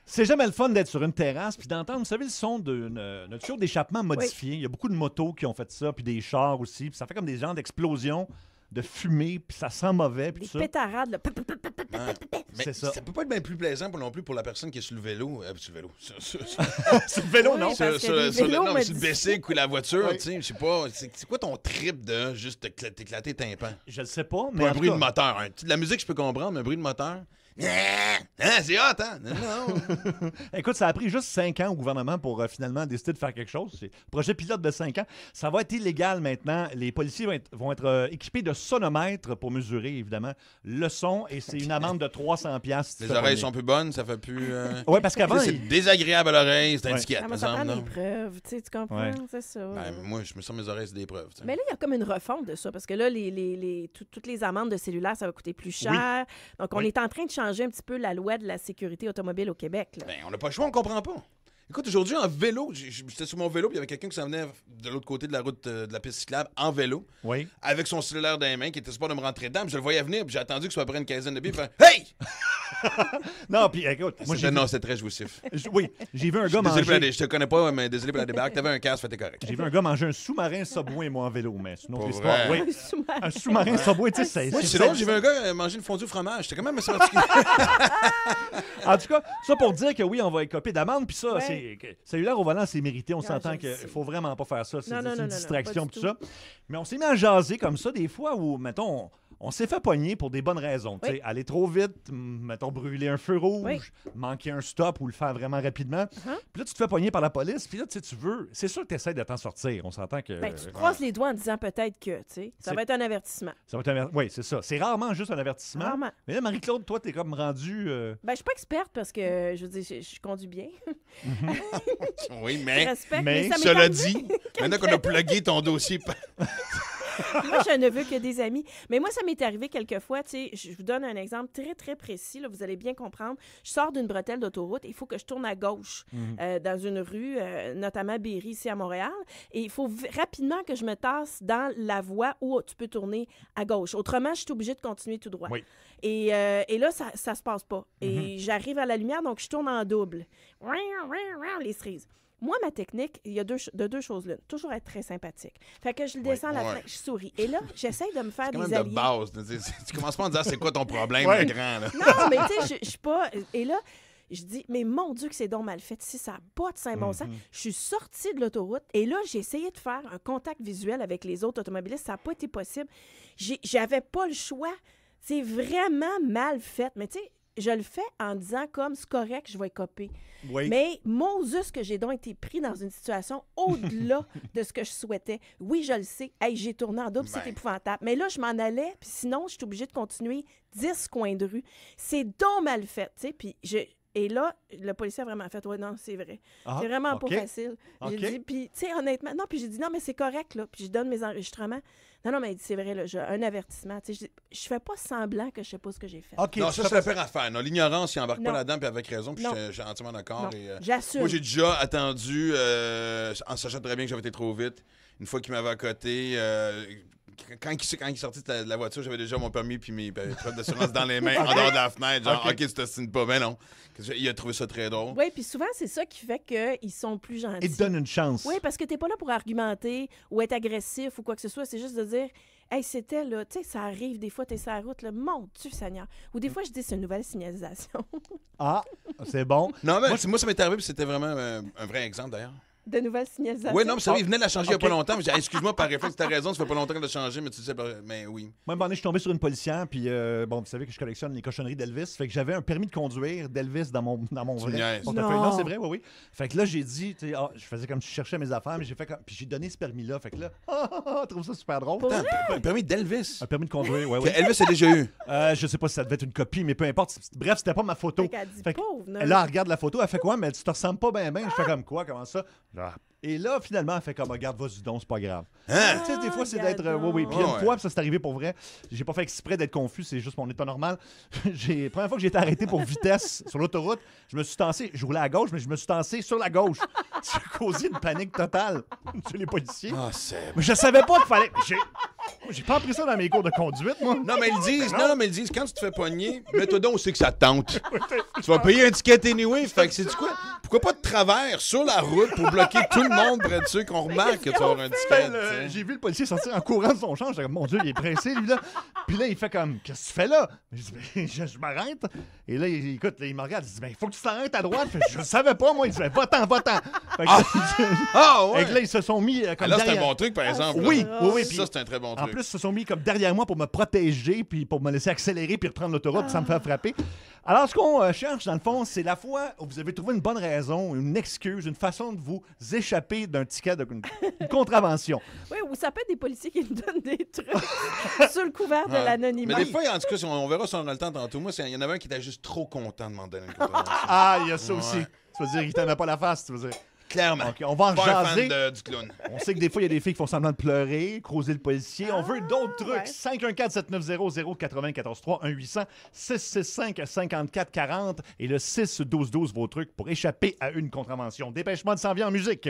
C'est jamais le fun d'être sur une terrasse puis d'entendre, vous savez, le son d'un tuyau d'échappement modifié. Il y a beaucoup de motos qui ont fait ça, puis des chars aussi. Puis ça fait comme des genres d'explosions de fumée, puis ça sent mauvais. Puis Des ça. pétarades, là. Mais C'est ça. ça peut pas être bien plus plaisant non plus pour la personne qui est sur le vélo. Sur le vélo. Sur le vélo, Oui, non? parce que les vélos Non, mais sur le modifient. bicycle ou la voiture, Oui. tu sais, je sais pas. C'est quoi ton trip de juste t'éclater tympan? Je le sais pas, mais Pas un en tout bruit de cas, moteur. Hein. La musique, je peux comprendre, mais un bruit de moteur. Hein, c'est hot, hein? Non. écoute, ça a pris juste 5 ans au gouvernement pour finalement décider de faire quelque chose. C'est un projet pilote de 5 ans. Ça va être illégal maintenant. Les policiers vont être équipés de sonomètres pour mesurer, évidemment, le son. Et c'est une amende de 300$. Si tu Les fais oreilles pogner. sont plus bonnes, ça fait plus. Oui, parce qu'avant, C'est désagréable à l'oreille, c'est un Ouais. ticket, Ah, me mais ça semble. prend non? des preuves, tu sais, tu comprends? Ouais. C'est ça. Ben, moi, je me sens mes oreilles, c'est des preuves. tu sais. Mais là, il y a comme une refonte de ça, parce que là, toutes les amendes de cellulaire, ça va coûter plus cher. Donc, on Oui. est en train de changer un petit peu la loi de la sécurité automobile au Québec. Là. Ben, on n'a pas le choix, on comprend pas. Écoute, aujourd'hui, en vélo, j'étais sur mon vélo, puis il y avait quelqu'un qui s'en venait de l'autre côté de la route de la piste cyclable en vélo, oui. avec son cellulaire dans les mains, qui était supposé de me rentrer dedans, puis je le voyais venir, puis j'ai attendu que ce soit après une quinzaine de billes, puis hey! Non, puis écoute, moi, Non, c'était très jouissif. oui, j'ai vu un gars Désolé pour manger... je te connais pas, mais désolé pour la débarque. T'avais un casque, fait t'es correct. J'ai vu un gars manger un sous-marin Subway, moi, en vélo, mais c'est une autre Pour histoire. vrai? Oui. Sous-marin. Un sous-marin Subway, tu sais, Moi, c'est drôle, j'ai vu un gars manger une fondue au fromage. J'étais quand même assez particulier. En tout cas, ça pour dire que oui, on va être copé d'amende, puis ça, Ouais. c'est cellulaire au volant, c'est mérité. On Ah, s'entend je qu'il le sais. faut vraiment pas faire ça. C'est Non, non, c'est non, une non, distraction, pas du tout ça. Mais on s'est mis à jaser comme ça des fois où, mettons, on s'est fait pogner pour des bonnes raisons. Tu sais, Oui. aller trop vite, mettons, brûler un feu rouge, Oui. manquer un stop ou le faire vraiment rapidement. Uh-huh. Puis là, tu te fais pogner par la police, puis là, tu sais, tu veux. C'est sûr que tu essaies de t'en sortir. On s'entend que. Ben, tu te croises les doigts en disant peut-être que, tu sais, ça C'est- va être un avertissement. Ça va être oui, c'est ça. C'est rarement juste un avertissement. Rarement. Mais là, Marie-Claude, toi, t'es comme rendu. Ben, je suis pas experte parce que, je veux dire, je conduis bien. Oui, Je mais respecte, mais mais ça m'est cela arrivé. dit, maintenant qu'on a plugué ton dossier. Moi, j'ai un neveu qui a des amis. Mais moi, ça m'est arrivé quelques fois. Tu sais, je vous donne un exemple très, très précis. Là, vous allez bien comprendre. Je sors d'une bretelle d'autoroute et il faut que je tourne à gauche dans une rue, notamment Berry, ici à Montréal. Et il faut rapidement que je me tasse dans la voie où tu peux tourner à gauche. Autrement, je suis obligée de continuer tout droit. Oui. Et là, ça se passe pas. Et j'arrive à la lumière, donc je tourne en double. Les cerises. Moi, ma technique, il y a deux choses là. Toujours être très sympathique. Fait que je le descends à la ouais. fin, je souris. Et là, j'essaye de me faire Quand même des de alliés. base. Tu commences pas en disant c'est quoi ton problème, Ouais. le grand. Là. Non, mais tu sais, je suis pas... Et là, je dis, mais mon Dieu que c'est donc mal fait. Si ça n'a pas de Saint-Bon sens. Je suis sortie de l'autoroute et là, j'ai essayé de faire un contact visuel avec les autres automobilistes. Ça n'a pas été possible. J'avais pas le choix. C'est vraiment mal fait. Mais tu sais, je le fais en disant comme c'est correct, je vais copier. Oui. Mais Moses, que j'ai donc été pris dans une situation au-delà de ce que je souhaitais. Oui, je le sais. Hey, j'ai tourné en double, c'est Ben. épouvantable. Mais là, je m'en allais, puis sinon, je suis obligée de continuer 10 coins de rue. C'est donc mal fait, tu sais. Puis et là, le policier a vraiment fait, ouais, non, c'est vrai. Ah, C'est vraiment OK. pas facile. J'ai OK. dit, puis, tu sais, honnêtement, non, puis j'ai dit, non, mais c'est correct, là. Puis je donne mes enregistrements. Non, mais il dit, c'est vrai, là, j'ai un avertissement. Tu sais, je fais pas semblant que je sais pas ce que j'ai fait. OK, Non, tu ça, fais c'est la pire affaire. Non, l'ignorance, il embarque pas Non. là-dedans, puis avec raison, puis Non. je suis entièrement d'accord. Non, Et, j'assume. moi, j'ai déjà attendu, en sachant très bien que j'avais été trop vite, une fois qu'il m'avait accoté. Quand il est sorti de la voiture, j'avais déjà mon permis puis mes preuves d'assurance dans les mains, en dehors de la fenêtre. Genre, OK. OK, tu t'ostines pas. Ben non. Il a trouvé ça très drôle. Oui, puis souvent, c'est ça qui fait qu'ils sont plus gentils. Il te donne une chance. Oui, parce que t'es pas là pour argumenter ou être agressif ou quoi que ce soit. C'est juste de dire, hey, c'était là, tu sais, ça arrive des fois, t'es sur la route, là, mon Dieu Seigneur. Ou des fois, je dis, c'est une nouvelle signalisation. Ah, c'est bon. Non, mais moi, ça m'est arrivé, puis c'était vraiment un vrai exemple d'ailleurs. De nouvelles signalisations. Oui, non, mais ça, il venait de la changer il y a OK. pas longtemps. Mais j'ai dit, excuse-moi, par réflexe, t'as raison, ça fait pas longtemps qu'elle a changé, mais tu sais, mais oui. Moi, à un moment donné, je suis tombé sur une policière, puis bon, vous savez que je collectionne les cochonneries d'Elvis. Fait que j'avais un permis de conduire d'Elvis dans mon Tu vrai niaises. portefeuille. Non. Non, c'est vrai, oui, oui. Fait que là, j'ai dit, tu sais, je faisais comme si je cherchais mes affaires, mais j'ai fait comme. Puis j'ai donné ce permis-là. Fait que là, je trouve ça super drôle. Pour Attends, un permis d'Elvis. Un permis de conduire, oui, Que oui. Elvis a déjà eu. Je sais pas si ça devait être une copie, mais peu importe. Bref, c'était pas ma photo. Fait qu'elle dit, Fait que pauvre, non? là, elle regarde la photo, elle fait quoi? Mais tu te ressembles pas bien, bien. Je fais comme quoi? Comment ça? Genre, et là, finalement, elle fait comme, regarde, vas-y donc, c'est pas grave. Hein? Tu sais, des fois, c'est regarde d'être. Oui, oui. donc. Puis une Ouais. fois, puis ça c'est arrivé pour vrai. J'ai pas fait exprès d'être confus, c'est juste mon état normal. La première fois que j'ai été arrêté pour vitesse sur l'autoroute, je me suis tassé. Je roulais à gauche, mais je me suis tassé sur la gauche. Ça a causé une panique totale chez les policiers. Ah, c'est. Mais je savais pas qu'il fallait. J'ai pas appris ça dans mes cours de conduite, moi. Non, mais ils disent, mais ils disent, quand tu te fais pogner, mets-toi donc aussi que ça te tente. Tu vas payer un ticket anyway. Fait que c'est quoi? Pourquoi pas de travers sur la route pour bloquer tout le monde près de ceux qu'on remarque que tu vas avoir un ticket? J'ai vu le policier sortir en courant de son champ. J'étais comme, mon Dieu, il est pressé, lui, là. Puis là, il fait comme, qu'est-ce que tu fais là? Je dis, ben, je m'arrête. Et là, écoute, il me regarde. Il dit, ben, il faut que tu t'arrêtes à droite. Je savais pas, moi. Il dit, ben, va-t'en. Fait Ouais. Et que là, ils se sont mis comme Là, c'est derrière. un bon truc, par exemple. Oui. Puis ça, c'est un très bon En truc. plus, ils se sont mis comme derrière moi pour me protéger, puis pour me laisser accélérer, puis reprendre l'autoroute sans me faire frapper. Alors, ce qu'on cherche, dans le fond, c'est la fois où vous avez trouvé une bonne raison, une excuse, une façon de vous échapper d'un ticket, d'une contravention. Oui, ou ça peut être des policiers qui nous donnent des trucs sur le couvert de l'anonymat. Mais des fois, en tout cas, on verra si on a le temps tantôt. Moi, il y en avait un qui était juste trop content de m'en donner une contravention. Ah, il y a ça aussi. Tu veux dire qu'il t'aimait pas la face, tu veux dire. Clairement. OK, on va en Pas un jaser. fan du clown. On sait que des fois, il y a des filles qui font semblant de pleurer, creuser le policier. On veut d'autres trucs. ouais. 514-790-0943, 1-800-665-5440 et le 6-12-12, vos trucs pour échapper à une contravention. Dépêchement de s'en vient en musique.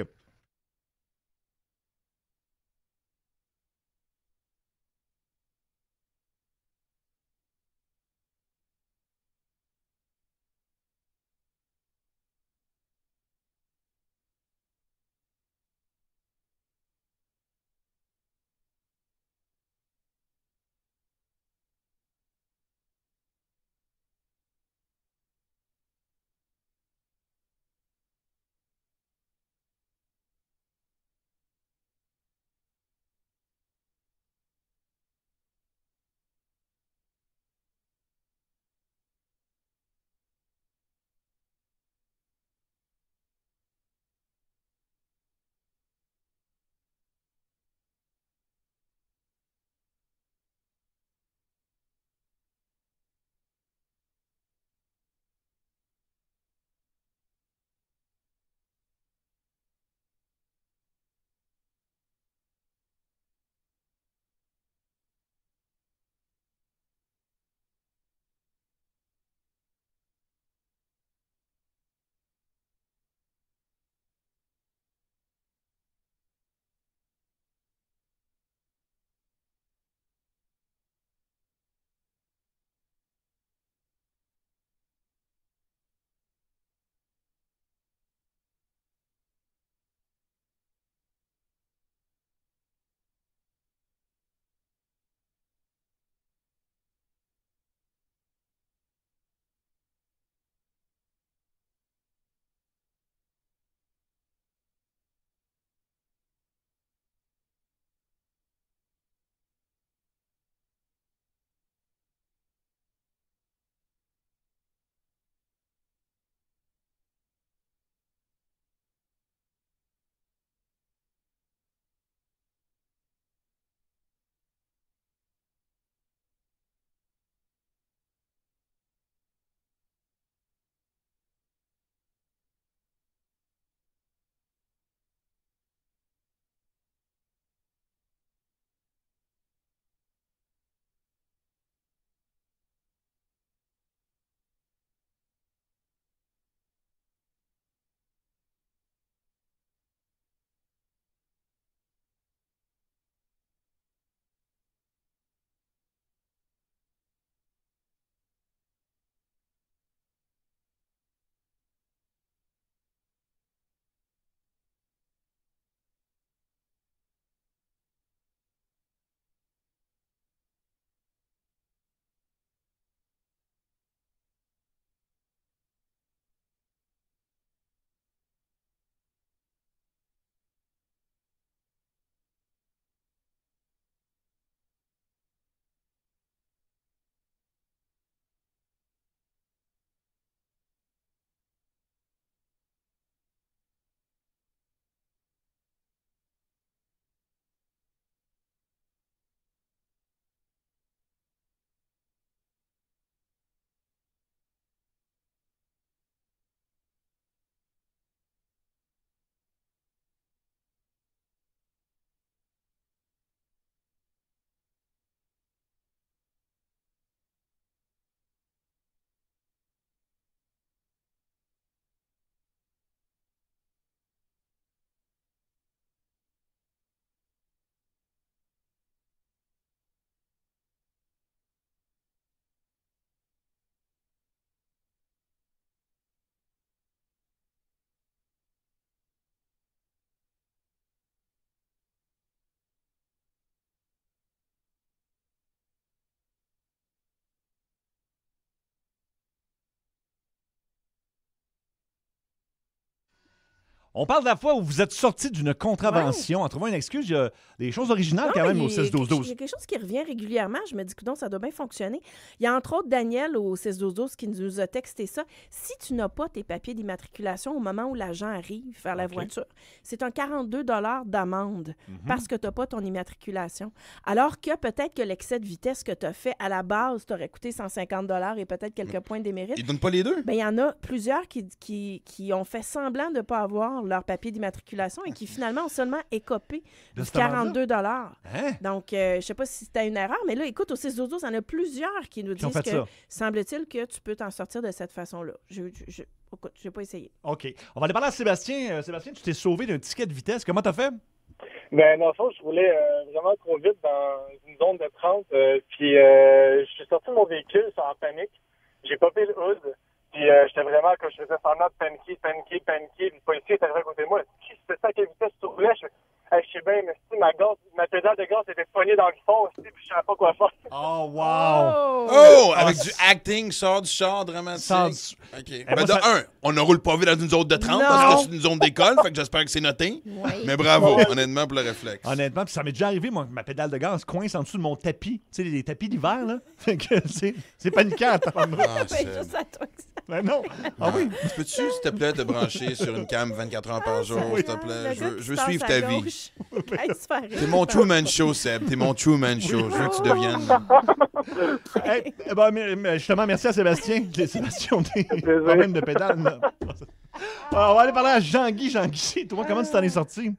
On parle de la fois où vous êtes sorti d'une contravention en trouvant une excuse. Il y a des choses originales quand même au Il y a 6-12-12. quelque chose qui revient régulièrement. Je me dis, coudonc, ça doit bien fonctionner. Il y a entre autres Daniel au 6-12-12 qui nous a texté ça. Si tu n'as pas tes papiers d'immatriculation au moment où l'agent arrive vers la voiture, c'est un 42 d'amende parce que tu n'as pas ton immatriculation. Alors que peut-être que l'excès de vitesse que tu as fait à la base t'aurait coûté 150 et peut-être quelques points d'émérite. Ils donnent pas les deux? Bien, il y en a plusieurs qui ont fait semblant de ne pas avoir leur papier d'immatriculation et qui finalement ont seulement écopé De du cette amende-là? 42 Hein? Donc, je ne sais pas si c'était une erreur, mais là, écoute, au 6-12-12, il y en a plusieurs qui nous Qui ont disent fait que ça. semble-t-il que tu peux t'en sortir de cette façon-là. Écoute, je n'ai pas essayé. OK. On va aller parler à Sébastien. Sébastien, tu t'es sauvé d'un ticket de vitesse. Comment t'as fait? Ben, dans le fond, je roulais vraiment trop vite dans une zone de 30. Puis, je suis sorti de mon véhicule en panique. J'ai popé le hood. Puis, j'étais vraiment, quand je faisais semblant de paniquer. Puis, le policier était arrivé à côté de moi. Il dit, c'était ça à quelle vitesse tu roulais? Je sais bien, mais si ma pédale de gaz était poignée dans le fond, puis je savais pas quoi faire. Oh, wow! Oh! Avec du acting, sort du char dramatique. OK. moi, Ben, de ça- un, on ne roule pas vite dans une zone de 30 Non. parce que c'est une zone d'école, fait que j'espère que c'est noté. Oui. Mais bravo, honnêtement, pour le réflexe. Honnêtement, puis ça m'est déjà arrivé, moi, que ma pédale de gaz coince en dessous de mon tapis. Tu sais, les tapis d'hiver, là. Fait que c'est paniquant. Ah, Ben, c'est- juste à toi que ça. Ben non. Ah oui. Peux-tu, s'il te plaît, te brancher sur une cam 24 heures par jour, s'il te plaît? Le Je gars veux, qui je veux se suivre tasse à ta vie. gauche. Hey, tu fais rire. T'es mon Truman Show, Seb. T'es mon Truman Show. Je veux que tu deviennes... Hey, ben, justement, merci à Sébastien. Sébastien, on a des problèmes de pédale. là. On va aller parler à Jean-Guy. Jean-Guy, toi, comment tu t'en es sorti?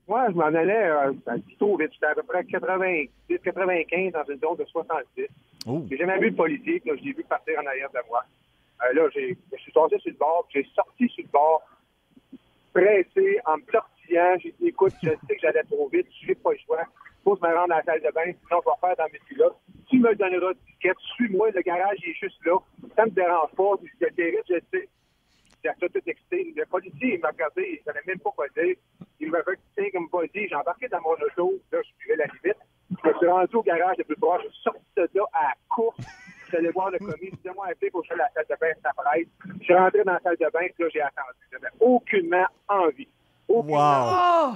Moi, je m'en allais un petit tour vite. J'étais à peu près 95 dans une zone de 70. Oh. J'ai jamais vu le policier. Là, je l'ai vu partir en arrière de moi. Là, je suis tombé sur le bord. J'ai sorti sur le bord, pressé, en me tortillant. J'ai dit, écoute, je sais que j'allais trop vite. Je n'ai pas le choix. Il faut que je me rende à la salle de bain. Sinon, je vais faire dans mes culottes. Tu me donneras du ticket. Suis-moi. Le garage il est juste là. Ça me dérange pas. Je te dirige, je sais. J'ai tout excité. Le policier, il m'a regardé. Il ne savait même pas quoi dire. Il m'avait dit, comme pas dit. J'ai embarqué dans mon auto. Là, je suivais la limite. Je me suis rendu au garage le plus proche. Je suis sorti de là à la course. Je suis allé voir le commis. Je dis, moi, appelé pour que je fasse la salle de bain, ça presse. Je suis rentré dans la salle de bain. Puis là, j'ai attendu. J'avais aucunement envie. Aucunement. Wow! Oh!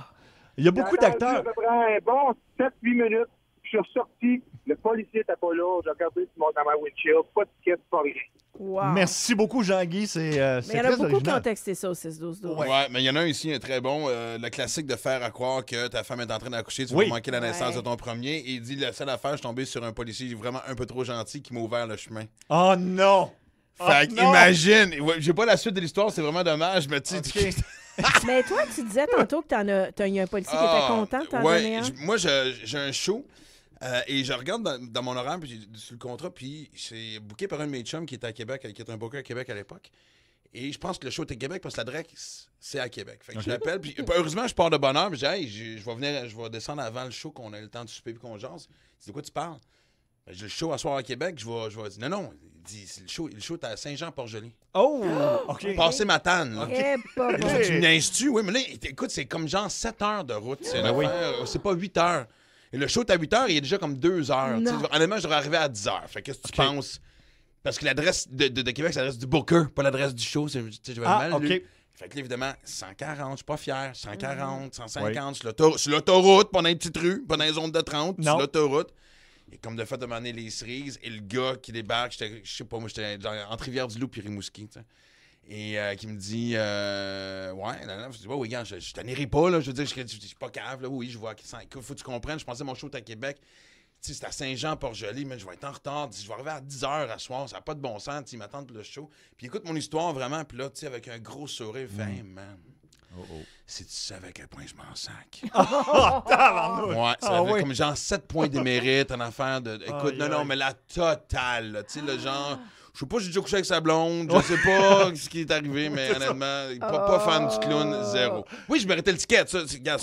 Il y a beaucoup J'ai attendu d'acteurs. à peu près un bon 7-8 minutes. Je suis ressorti. Le policier n'était pas là. J'ai regardé dans ma windshield. Pas de ticket, pas rien. Wow. Merci beaucoup, Jean-Guy. C'est Mais il y en a très beaucoup qui ont original. texté ça au 6-12-12. Ouais, mais il y en a un ici, un très bon. Le classique de faire à croire que ta femme est en train d'accoucher, tu vas Oui. manquer la naissance Ouais. de ton premier. Et il dit, la seule affaire, je suis tombé sur un policier vraiment un peu trop gentil qui m'a ouvert le chemin. Oh non! Fait que non! imagine, ouais, j'ai pas la suite de l'histoire, c'est vraiment dommage, mais tu sais... Mais toi, tu disais tantôt que il y a un policier qui était content de t'en donner un. Moi, j'ai un show et je regarde dans mon horaire puis sur le contrat, puis c'est booké par un de mes chums qui était à Québec, qui était un booker à Québec à l'époque. Et je pense que le show était à Québec parce que l'adresse, c'est à Québec. Fait que je l'appelle, puis heureusement, je pars de bonne heure, puis je dis, hey, je vais descendre avant le show, qu'on ait le temps de souper puis qu'on jase. Il dit, de quoi tu parles? Ben, j'ai le show à soir à Québec, je vais dire, non. Il dit, c'est le show est à Saint-Jean-Port-Joli. Oh! OK. Passez ma tanne, là. Eh, pas bon. Ok. Tu me niaises-tu? Oui, mais là, écoute, c'est comme genre 7 heures de route. C'est Ben oui. c'est pas 8 heures. Et le show est à 8 heures, il est déjà comme 2 heures. Non. Tu sais, honnêtement, j'aurais arrivé à 10 heures. Fait qu'est-ce que tu penses? Parce que l'adresse de Québec, c'est l'adresse du booker, pas l'adresse du show. Tu sais, j'avais Ah, mal OK. lu. Fait que là, évidemment, 140, je suis pas fier. 140, 150, sur l'autoroute, pas dans les petites rues, pas dans les zones de 30, Non. sur l'autoroute. Et comme de fait, de m'amener les cerises, et le gars qui débarque, je sais pas, moi, j'étais genre entre Rivière-du-Loup et Rimouski, tu sais. Et qui me dit, ouais, non, je dis, ouais, oui, gars, je t'en irai pas, là. Je veux dire, je suis pas cave, là. Oui, je vois, faut que tu comprennes. Je pensais que mon show était à Québec. Tu sais, c'est à Saint-Jean-Port-Joli, mais je vais être en retard. Je vais arriver à 10 h à soir, ça n'a pas de bon sens. Ils m'attendent pour le show. Puis écoute mon histoire vraiment, puis là, tu sais, avec un gros sourire, il fait, hey, man. Si tu savais à quel point je m'en sac. Ouais, ça avait comme genre 7 points d'émérite en affaire de. Écoute, non, mais la totale, là, tu sais, le genre. Je sais pas si j'ai déjà couché avec sa blonde, je sais pas ce qui est arrivé, mais honnêtement, pas fan du clown, zéro. Oui, je méritais le ticket, ça, c'est clair,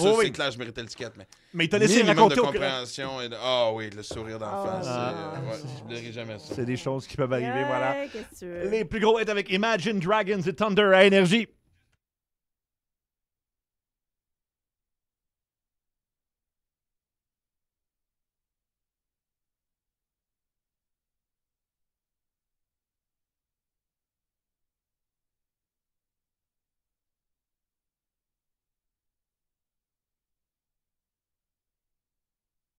je méritais le ticket, mais il t'a laissé minimum raconter de au compréhension et de... Ah oui, le sourire d'en face, ouais, je n'oublierai jamais ça. C'est des choses qui peuvent arriver, voilà. Ouais, qu'est-ce que tu veux? Les plus gros est avec Imagine Dragons et Thunder à Énergie.